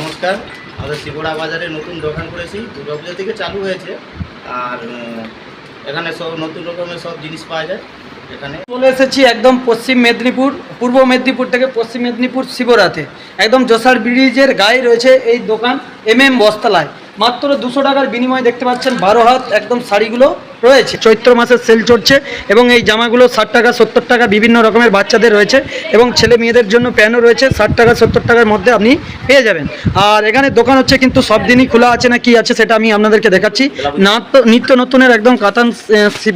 নমস্কার, আমাদের শিবড়া বাজারে নতুন দোকান করেছি, দুর্গাপূজা থেকে চালু হয়েছে। আর এখানে সব নতুন রকমের সব জিনিস পাওয়া যায়। এখানে চলে এসেছি একদম পশ্চিম মেদিনীপুর, পূর্ব মেদিনীপুর থেকে পশ্চিম মেদিনীপুর শিবরাতে একদম জোসার ব্রিজের গায়ে রয়েছে এই দোকান MM বস্তালায়। মাত্র 200 টাকার বিনিময়ে দেখতে পাচ্ছেন 12 হাত একদম শাড়িগুলো রয়েছে। চৈত্র মাসের সেল চলছে এবং এই জামাগুলো 60 টাকা 70 টাকা বিভিন্ন রকমের বাচ্চাদের রয়েছে এবং ছেলে মেয়েদের জন্য প্যান্টও রয়েছে 60 টাকা 70 টাকার মধ্যে আপনি পেয়ে যাবেন। আর এখানে দোকান হচ্ছে কিন্তু সব দিনই খোলা আছে না কি আছে সেটা আমি আপনাদেরকে দেখাচ্ছি। নিত্য নতুনের একদম কাতান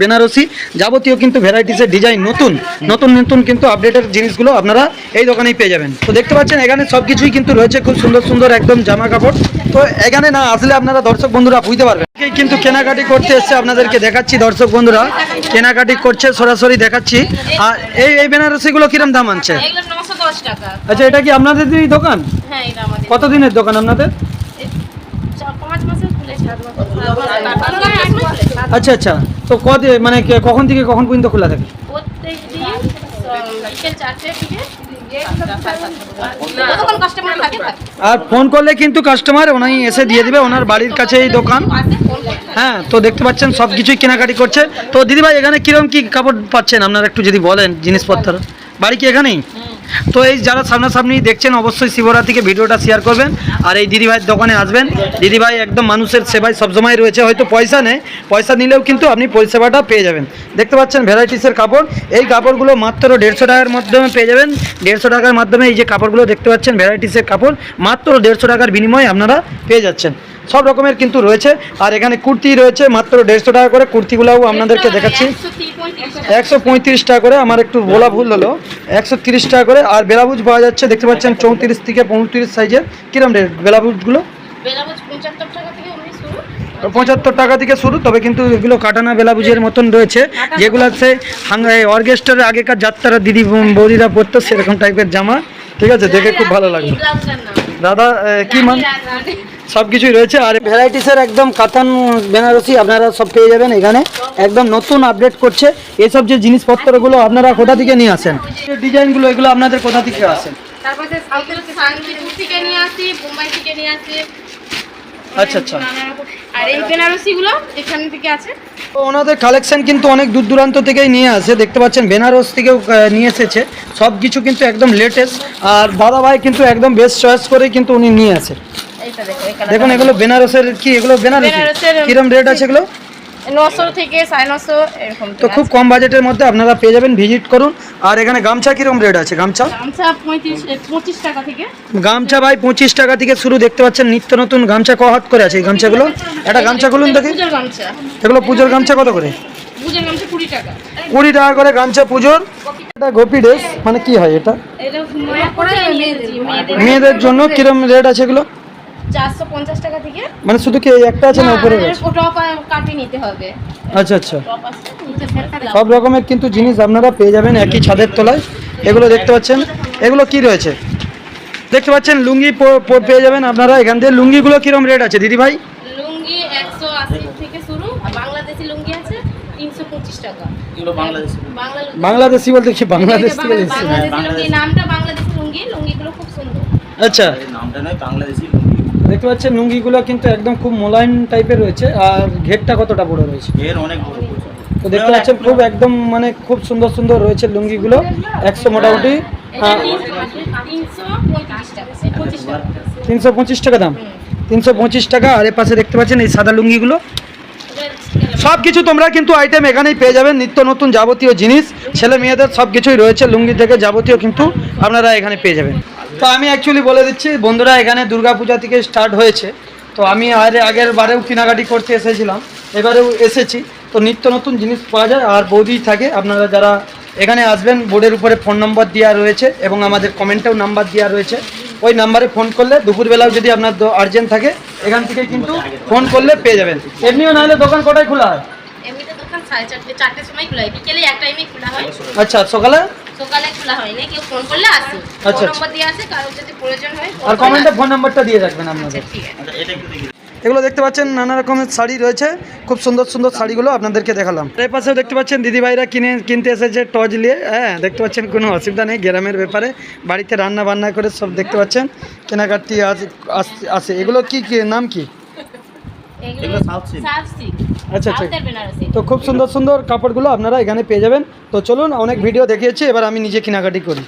বেনারসি যাবতীয় কিন্তু ভ্যারাইটিসের ডিজাইন নতুন নতুন কিন্তু আপডেটের জিনিসগুলো আপনারা এই দোকানেই পেয়ে যাবেন। তো দেখতে পাচ্ছেন এখানে সব কিছুই কিন্তু রয়েছে, খুব সুন্দর সুন্দর একদম জামা কাপড়। তো এখানে না আসলে আপনারা দর্শক বন্ধুরা বুঝতে পারবেন কিন্তু কেনাকাটি করতে এসছে, আপনাদেরকে দেখাচ্ছি। দর্শক বন্ধুরা কেনাকাটি করছে, সরাসরি দেখাচ্ছি। আর এই বেনারসিগুলো কিরম দাম আনছে? আচ্ছা, এটা কি আপনাদেরই দোকান? কতদিনের দোকান আপনাদের? আচ্ছা আচ্ছা, তো মানে কখন থেকে কখন পর্যন্ত খোলা থাকে? আর ফোন করলে কিন্তু কাস্টমার উনি এসে দিয়ে দিবে, ওনার বাড়ির কাছে এই দোকান। হ্যাঁ, তো দেখতে পাচ্ছেন সব কিছুই কেনাকাটি করছে। তো দিদিভাই এখানে কিরকম কি কাপড় পাচ্ছেন আপনারা একটু যদি বলেন, জিনিসপত্র বাড়ি কি এখানেই? তো এই যারা সামনাসামনি দেখছেন অবশ্যই শিবরাত্রিকে ভিডিওটা শেয়ার করবেন আর এই দিদিভাইয়ের দোকানে আসবেন। দিদিভাই একদম মানুষের সেবায় সবসময় রয়েছে, হয়তো পয়সা নেই, পয়সা নিলেও কিন্তু আপনি পরিষেবাটা পেয়ে যাবেন। দেখতে পাচ্ছেন ভ্যারাইটিসের কাপড়, এই কাপড়গুলো মাত্র 150 টাকার মাধ্যমে পেয়ে যাবেন। 150 টাকার মাধ্যমে এই যে কাপড়গুলো দেখতে পাচ্ছেন ভ্যারাইটিসের কাপড় মাত্র 150 টাকার বিনিময়ে আপনারা পেয়ে যাচ্ছেন। সব রকমের কিন্তু রয়েছে। আর এখানে কুর্তি রয়েছে মাত্র 150 টাকা করে, কুর্তিগুলোও আপনাদেরকে দেখাচ্ছি 135 টাকা করে। আমার একটু বলা ভুল হলো, 130 টাকা করে। আর ব্লাউজ পাওয়া যাচ্ছে দেখতে পাচ্ছেন 34 থেকে 35 সাইজের। কিরম রেট ব্লাউজগুলো? 75 টাকা থেকে শুরু, তবে কিন্তু এগুলো কাটানা ব্লাউজের মতন রয়েছে, যেগুলো সে অর্কেস্ট্রার আগেকার যাত্রা দিদি বৌদিরা পরতো সেরকম টাইপের জামা। ঠিক আছে, দেখে খুব ভালো লাগলো। দাদা কি মান সব কিছুই রয়েছে। আর ভ্যারাইটিসের একদম কাতান বেনারসি আপনারা সব পেয়ে যাবেন এখানে, একদম নতুন আপডেট করছে। এসব যে জিনিসপত্রগুলো আপনারা কোথা থেকে নিয়ে আসেন? ডিজাইনগুলো এগুলো আপনাদের কোথা থেকে আসেন? আচ্ছা আচ্ছা, আর এই বেনারসিগুলো এখান থেকে আছে। তো ওনাদের কালেকশন কিন্তু অনেক দূর দূরান্ত থেকেই নিয়ে আসে, দেখতে পাচ্ছেন বেনারস থেকেও নিয়ে এসেছে সব কিছু কিন্তু একদম লেটেস্ট। আর দাদা ভাই কিন্তু একদম বেস্ট চয়েস করেই কিন্তু উনি নিয়ে আসে। দেখুন এগুলো বেনারসের, কি এগুলো বেনারসের কিরম রেট আছে এগুলো? 900 থেকে 950 এরকম। তো খুব কম বাজেটের মধ্যে আপনারা পেয়ে যাবেন, ভিজিট করুন। আর এখানে গামছা কিরকম রেট আছে? গামছা 25 টাকা থেকে, গামছা ভাই 25 টাকা থেকে শুরু। দেখতে পাচ্ছেন নিত্য নতুন গামছা ক হাত করে আছে এই গামছাগুলো। একটা গামছা খুলুন দেখি, এগুলো পুজোর গামছা কত করে? 20 টাকা 20 টাকা করে গামছা পুজোর। এটা গোপী ড্রেস মানে কি হয় এটা? মেয়েদের জন্য কিরম রেট আছে এগুলো? 450 টাকা থেকে। মানে শুধু কি একটা আছে না উপরে আছে? টপ কাটি নিতে হবে। আচ্ছা আচ্ছা, সব রকমের কিন্তু জিনিস আপনারা পেয়ে যাবেন একই ছাদের তলায়। এগুলো দেখতে পাচ্ছেন, এগুলো কি রয়েছে দেখতে পাচ্ছেন লুঙ্গি পেয়ে যাবেন আপনারা এখান থেকে। লুঙ্গিগুলো কিরম রেট আছে দিদি ভাই? লুঙ্গি 180 থেকে শুরু, বাংলাদেশি লুঙ্গি আছে 325 টাকা। এগুলো বাংলাদেশি। বাংলাদেশি বলতে কি বাংলাদেশ থেকে এসেছে? বাংলাদেশি নামটা বাংলাদেশি লুঙ্গি, লুঙ্গিগুলো খুব সুন্দর। আচ্ছা, নামটা নয় বাংলাদেশি লুঙ্গি। দেখতে পাচ্ছেন লুঙ্গিগুলো কিন্তু একদম খুব মোলায়েম টাইপের রয়েছে। আর ঘেরটা কতটা বড় রয়েছে? এর অনেক বড়। তো দেখতে পাচ্ছেন খুব একদম মানে খুব সুন্দর সুন্দর রয়েছে লুঙ্গিগুলো। 100 মোটামুটি 325 টাকা দাম, 325 টাকা। আর এর পাশে দেখতে পাচ্ছেন এই সাদা লুঙ্গিগুলো। সব কিছু তোমরা কিন্তু আইটেম এখানেই পেয়ে যাবেন, নিত্য নতুন যাবতীয় জিনিস ছেলে মেয়েদের সব কিছুই রয়েছে, লুঙ্গি থেকে যাবতীয় কিন্তু আপনারা এখানে পেয়ে যাবেন। তো আমি অ্যাকচুয়ালি বলে দিচ্ছি বন্ধুরা, এখানে দুর্গাপূজা থেকে স্টার্ট হয়েছে। তো আমি আগের বারেও কেনাকাটি করতে এসেছিলাম, এবারেও এসেছি। তো নিত্য নতুন জিনিস পাওয়া যায় আর বৌদি থাকে। আপনারা যারা এখানে আসবেন বোর্ডের উপরে ফোন নম্বর দেওয়া রয়েছে এবং আমাদের কমেন্টেও নাম্বার দেওয়া রয়েছে। ওই নাম্বারে ফোন করলে দুপুরবেলাও যদি আপনার আর্জেন্ট থাকে এখান থেকে কিন্তু ফোন করলে পেয়ে যাবেন। এমনিও নাহলে দোকান কটায় খোলা হয়? এমনিতে দোকান 4:30 4টার সময় খোলা হয়, বিকেলে এক টাইমে খোলা হয়। আচ্ছা, সকালে খোলা হয় না, কেউ ফোন করলে আসে। আচ্ছা, ফোন নম্বর দেওয়া আছে, কারোর যদি প্রয়োজন হয়। আর কমেন্টে ফোন নাম্বারটা দিয়ে রাখবেন আপনাদের। ঠিক আছে, এটা একটু দেখি। এগুলো দেখতে পাচ্ছেন নানা রকমের শাড়ি রয়েছে, খুব সুন্দর সুন্দর শাড়িগুলো আপনাদেরকে দেখালাম। এই পাশেও দেখতে পাচ্ছেন দিদিভাইরা কিনতে এসেছে টর্চ নিয়ে। হ্যাঁ, দেখতে পাচ্ছেন কোনো অসুবিধা নেই, গ্রামের ব্যাপারে বাড়িতে রান্না বান্না করে সব দেখতে পাচ্ছেন কেনাকাটি আসে। এগুলো কি নাম কি? এগুলো সাউথ সিল্ক। South silk. আচ্ছা আচ্ছা, সাউথের বেনারসি। তো খুব সুন্দর সুন্দর কাপড়গুলো আপনারা এখানে পেয়ে যাবেন। তো চলুন, অনেক ভিডিও দেখিয়েছি, এবার আমি নিজে কেনাকাটি করি।